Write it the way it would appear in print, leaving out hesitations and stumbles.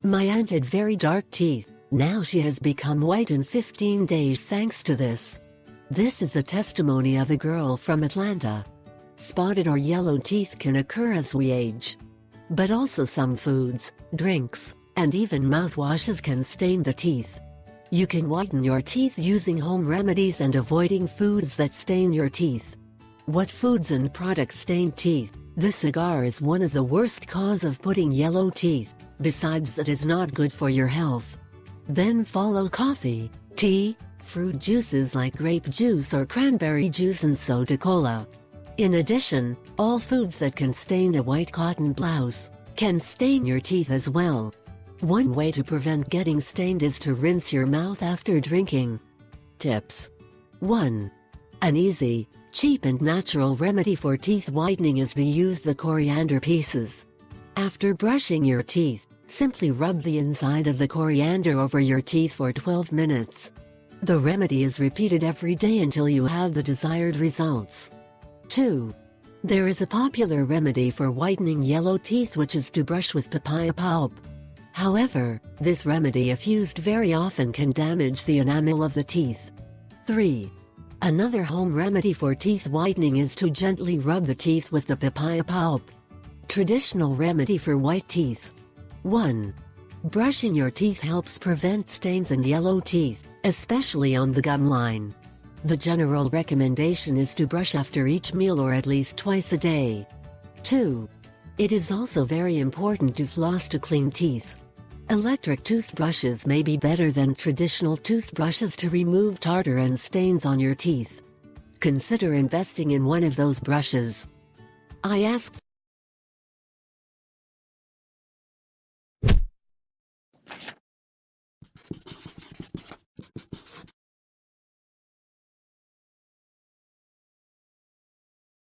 My aunt had very dark teeth. Now she has become white in 15 days thanks to this. This is a testimony of a girl from Atlanta. Spotted or yellow teeth can occur as we age. But also some foods, drinks, and even mouthwashes can stain the teeth. You can whiten your teeth using home remedies and avoiding foods that stain your teeth. What foods and products stain teeth? The cigar is one of the worst cause of putting yellow teeth, besides that is not good for your health. Then follow coffee, tea, fruit juices like grape juice or cranberry juice and soda cola. In addition, all foods that can stain a white cotton blouse can stain your teeth as well. One way to prevent getting stained is to rinse your mouth after drinking. Tips. 1. An easy, cheap and natural remedy for teeth whitening is to use the coriander pieces. After brushing your teeth, simply rub the inside of the coriander over your teeth for 12 minutes. The remedy is repeated every day until you have the desired results. 2. There is a popular remedy for whitening yellow teeth, which is to brush with papaya pulp. However, this remedy if used very often can damage the enamel of the teeth. 3. Another home remedy for teeth whitening is to gently rub the teeth with the papaya pulp. Traditional remedy for white teeth. 1. Brushing your teeth helps prevent stains and yellow teeth, especially on the gum line. The general recommendation is to brush after each meal or at least twice a day. 2. It is also very important to floss to clean teeth. Electric toothbrushes may be better than traditional toothbrushes to remove tartar and stains on your teeth. Consider investing in one of those brushes. I asked